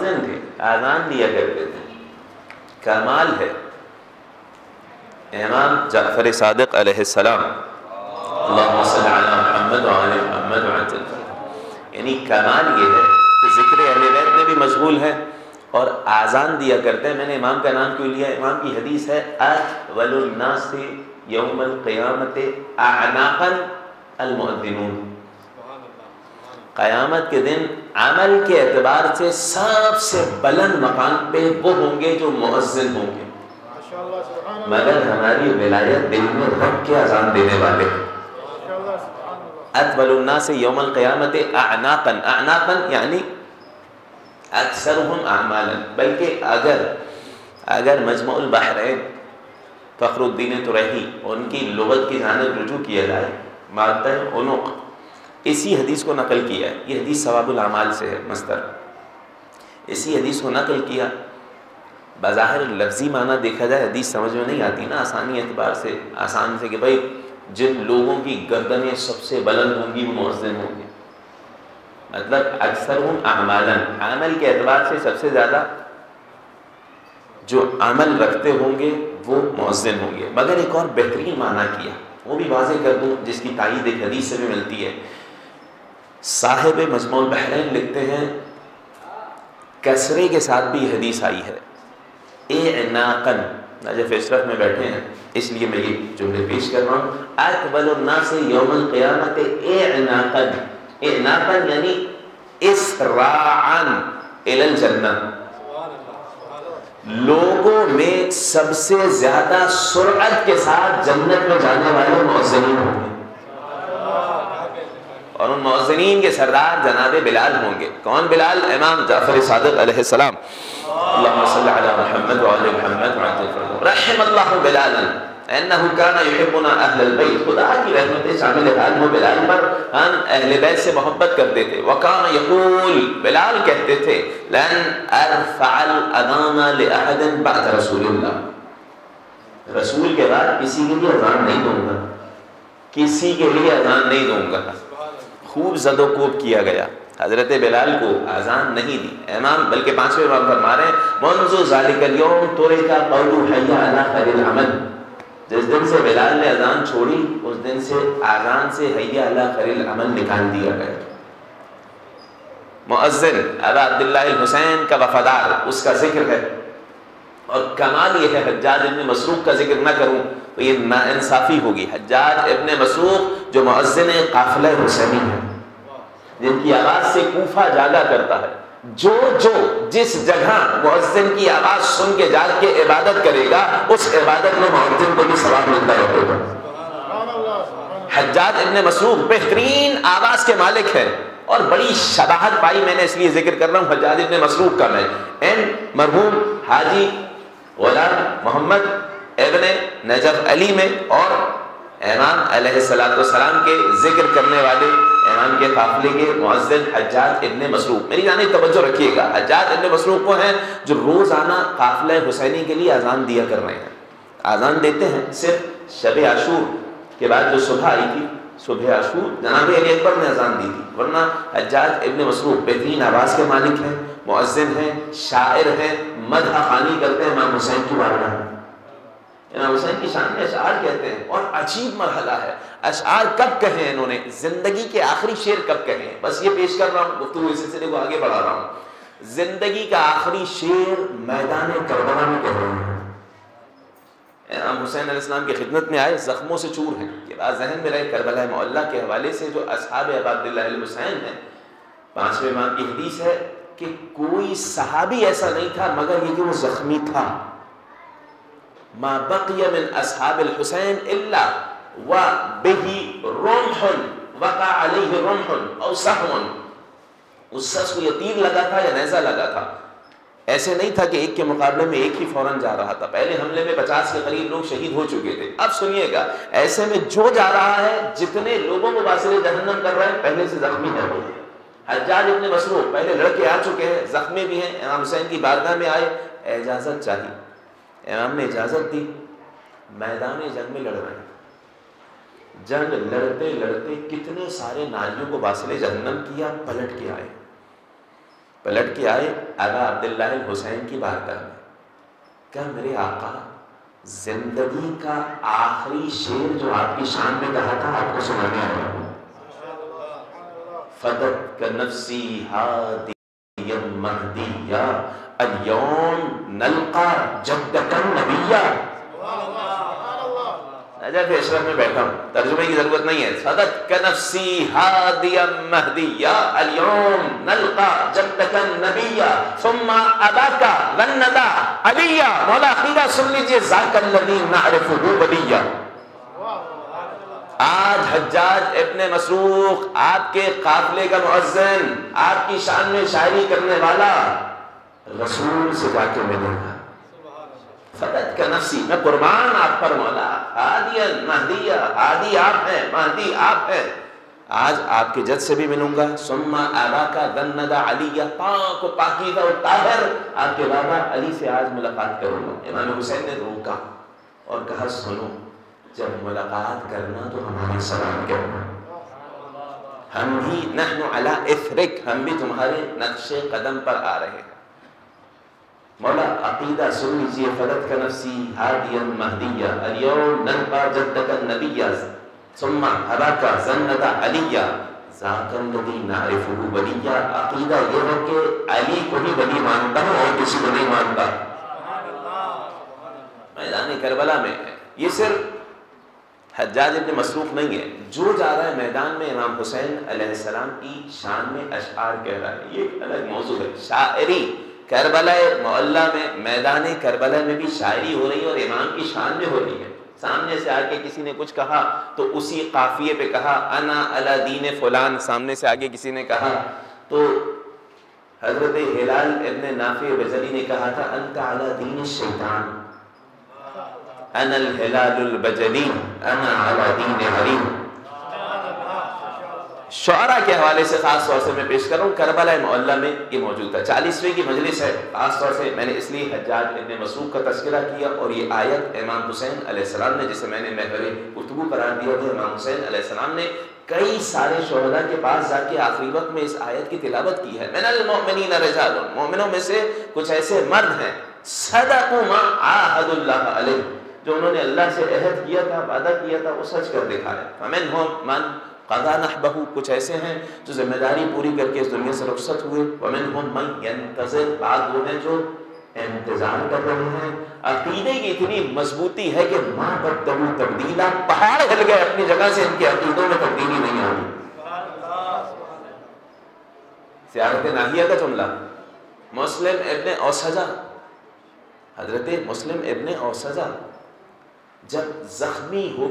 مؤذن تھے، آذان دیا کرتے تھے. کمال ہے امام جعفر صادق علیہ السلام، اللہم صلی علی محمد وعلی محمد وعجل فرجہ، یعنی کمال یہ ہے کہ ذکر اہل بیت میں بھی مشغول ہے اور آذان دیا کرتے ہیں. میں نے امام کا نام کیوں لیا؟ امام کی حدیث ہے اول الناس یوم القیامت اعناقا المؤذنون، قیامت کے دن عمل کے اعتبار سے سب سے بلند مقام پہ وہ ہوں گے جو مؤذن ہوں گے، مگر ہماری ولایت دل میں رکھ کے اذان دینے والے ہیں. اطول الناس یوم القیامت اعناقا، اعناقا یعنی اکثرهم اعمالا. بلکہ اگر مجمع البحرین فخر الدین ترہی ان کی لغت کی جانب رجوع کیا جائے، مادہ عنق اسی حدیث کو نقل کیا ہے. یہ حدیث ثواب الاعمال سے ہے مصدر، اسی حدیث کو نقل کیا. بظاہر لفظی معنی دیکھا جائے حدیث سمجھ میں نہیں آتی نا آسانی اعتبار سے، آسان سے کہ بھائی جن لوگوں کی گردنیں سب سے بلند ہوں گی وہ مؤذن ہوں گے، مطلب اکثرهم اعمالا، عمل کے اعتبار سے سب سے زیادہ جو عمل رکھتے ہوں گے وہ مؤذن ہوں گے. مگر ایک اور بہترین معنی کیا، وہ بھی واضح کر دوں، جس کی تائید ایک حدیث سے بھی ملتی ہے. صاحب مجموع البحرین لکھتے ہیں کسرے کے ساتھ بھی یہ حدیث آئی ہے، اعناقاً. نجف اشرف میں بیٹھے ہیں اس لیے میں یہ جملے پیش کر رہا ہوں. اطول الناس یوم القیامت اعناقاً، اعناقاً یعنی اسراعاً الی الجنہ، لوگوں میں سب سے زیادہ سرعت کے ساتھ جنت میں جانے والے مؤذنین ہوں گے، اور ان مؤذنین کے سردار جناب بلال ہوں گے. کون بلال؟ امام جعفر صادق علیہ السلام، اللہم صلی علی محمد وعلی محمد وعجل فرجہ. رحم اللہ بلالا انہ کان یحبنا اہل البیت، خدا کی رحمت شامل حال ہو بلال پر، ہم اہل بیت سے محبت کرتے تھے. وکان یقول، بلال کہتے تھے لن ارفع الاذان لاحد بعد رسول اللہ، رسول کے بعد کسی کے لیے اذان نہیں دوں گا، کسی کے لیے اذان نہیں دوں گا. خوب زد و کوب کیا گیا، حضرت بلال کو اذان نہیں دی. امام بلکہ پانچویں امام فرما رہے ہیں منذ ذلک اليوم ترک قول حی علی خیر العمل، جس دن سے بلال نے اذان چھوڑی اس دن سے اذان سے حی علی خیر العمل نکال دیا گیا. مؤذن ابا عبداللہ الحسین کا وفادار، اس کا ذکر ہے. اور کمال یہ ہے حجاج ابن مسروق کا ذکر نہ کروں تو یہ ناانصافی ہوگی. حجاج ابن مسروق جو مؤذن قافلہ حسینی ہے، جن کی آواز سے کوفہ جاگا کرتا ہے، جو جس جگہ مؤذن کی آواز سن کے جاگ کے عبادت کرے گا اس عبادت میں مؤذن کو بھی ثواب ملتا رہے گا. حجاج ابن مسروق بہترین آواز کے مالک ہے، اور بڑی شباہت پائی میں نے اس لیے ذکر کر رہا ہوں حجاج ابن مسروق کا. میں مرحوم حاجی غلام محمد ابن نجف علی میں اور امام علیہ السلام کے ذکر کرنے والے امام کے قافلے کے مؤذن حجاج ابن مسروق، میری جانب توجہ رکھیے گا. حجاج ابن مسروق وہ ہیں جو روزانہ قافلہ حسینی کے لیے اذان دیا کر رہے ہیں. اذان دیتے ہیں صرف شب عاشور کے بعد جو صبح آئی تھی، صبح عاشور جناب علی اکبر نے اذان دی تھی، ورنہ حجاج ابن مسروق بہترین آواز کے مالک ہیں، مؤذن ہیں، شاعر ہیں، مدح خوانی کرتے ہیں امام حسین کی بارگاہ میں. امام حسین کی شان میں اشعار کہتے ہیں، اور عجیب مرحلہ ہے. اشعار کب کہیں انہوں نے؟ زندگی کے آخری شعر کب کہیں؟ بس یہ پیش کر رہا ہوں، گفتگو اس سلسلے کو آگے بڑھا رہا ہوں. زندگی کا آخری شعر میدان کربلا میں کہہ رہے ہیں. امام حسین علیہ السلام کی خدمت میں آئے، زخموں سے چور ہیں. یہ بات ذہن میں رہے، کربلا معلیٰ کے حوالے سے جو اصحاب ابا عبداللہ الحسین ہیں، پانچویں امام کی حدیث ہے کہ کوئی صحابی ایسا نہیں تھا مگر یہ کہ وہ زخمی تھا. ما بقی من اصحاب الحسین الا وبه رمح وقع علیہ رمح او سهم، اس شخص کو یہ تیر لگا تھا یا نیزہ لگا تھا. ایسے نہیں تھا کہ ایک کے مقابلے میں ایک ہی فوراً جا رہا تھا. پہلے حملے میں 50 کے قریب لوگ شہید ہو چکے تھے. اب سنیے گا، ایسے میں جو جا رہا ہے، جتنے لوگوں کو واصل جہنم کر رہے ہیں، پہلے سے زخمی ہے. وہ حجاج ابن مسروق پہلے لڑکے آ چکے ہیں، زخمی بھی ہیں. امام حسین کی بارگاہ میں آئے، اجازت چاہیے. امام نے اجازت دی، میدان جنگ میں لڑ رہے ہیں. جنگ لڑتے لڑتے کتنے سارے ناریوں کو واصل جہنم کیا، پلٹ کے آئے. پلٹ کے آئے ابا عبداللہ الحسین کی بارگاہ میں، کیا میرے آقا زندگی کا آخری شعر جو آپ کی شان میں کہا تھا آپ کو سنانے آیا؟ فدت کا نفسی ہادی مہدیہ اليوم نلقا جدکا نبیہ۔ نجف اشرف میں بیٹھا ہوں، ترجمے کی ضرورت نہیں ہے۔ فدت کا نفسی ہادی مہدیہ اليوم نلقا جدکا نبیہ ثم اباکا غندا علیہ۔ مولا عقیدہ سن لیجئے، ذاک الذی نعرفہ ولیہ۔ آج حجاج ابن مسروق آپ کے قافلے کا مؤذن، آپ کی شان میں شاعری کرنے والا، رسول سے جا کے ملے گا۔ فدت کا نفسی، میں قربان آپ پر مولا، ہادی مہدیہ، ہادی آپ ہیں، مہدی آپ ہیں۔ آج آپ کے جد سے بھی ملوں گا۔ ثم اباکا غندا علیہ، پاک و پاکیزہ و طاہر آپ کے بابا علی سے آج ملاقات کروں گا۔ امام حسین نے روکا اور کہا سنو، جب ملاقات کرنا تو ہمارے سلام کہنا، ہم بھی نحن علی اثرک، ہم بھی تمہارے نقش قدم پر آ رہے ہیں۔ مولا عقیدہ سن لیجئے، فدت کا نفسی ہادیا مہدیہ اليوم نلقا جدک النبیہ ثم اباکا غندا علیہ ذاک الذی نعرفہ ولیہ۔ عقیدہ یہ ہے کہ علی کو ہی ولی مانتا ہوں اور کسی کو نہیں مانتا۔ میدان کربلا میں یہ صرف حجاج ابن مسروق نہیں ہے، جو جا رہا ہے میدان میں امام حسین علیہ السلام کی شان میں اشعار کہہ رہا ہے، یہ ایک الگ موضوع ہے۔ شاعری کربلا معلی میں، میدان کربلا میں بھی شاعری ہو رہی ہے اور امام کی شان میں ہو رہی ہے۔ سامنے سے آ کے کسی نے کچھ کہا تو اسی قافیے پہ کہا انا علی دین فلان، سامنے سے آگے کسی نے کہا تو حضرت ہلال ابن نافع بجلی نے کہا تھا انت علی دین الشیطان انا الہلال البجلی انا علی دین حریم۔ شعراء کے حوالے سے خاص طور سے میں پیش کروں، کربلا معلی میں یہ موجود تھا۔ 40ویں کی مجلس ہے، خاص طور سے میں نے اس لیے حجاج ابن مسروق کا تذکرہ کیا، اور یہ آیت امام حسین علیہ السلام نے، جسے میں نے محور گفتگو قرار دیا تھا، امام حسین علیہ السلام نے کئی سارے شہداء کے پاس جا کے آخری وقت میں اس آیت کی تلاوت کی ہے۔ من المؤمنین رجال، مومنوں میں سے کچھ ایسے مرد ہیں، صدقوا ما عاہدوا اللہ علیہ، جو انہوں نے اللہ سے عہد کیا تھا، وعدہ کیا تھا، وہ سچ کر دکھایا۔ فمنہم من قضا نحبہ، کچھ ایسے ہیں جو ذمہ داری پوری کر کے اس دنیا سے رخصت ہوئے۔ ومنہم من ینتظر، بعض وہ ہیں جو انتظار کر رہے ہیں۔ عقیدے کی اتنی مضبوطی ہے کہ ما بدلوا تبدیلا، پہاڑ ہل گئے اپنی جگہ سے، ان کے عقیدوں میں تبدیلی نہیں آئی۔ سیاحت ناحیہ کا جملہ، مسلم ابن اوسجہ، حضرت مسلم ابن اوسجہ جب زخمی ہو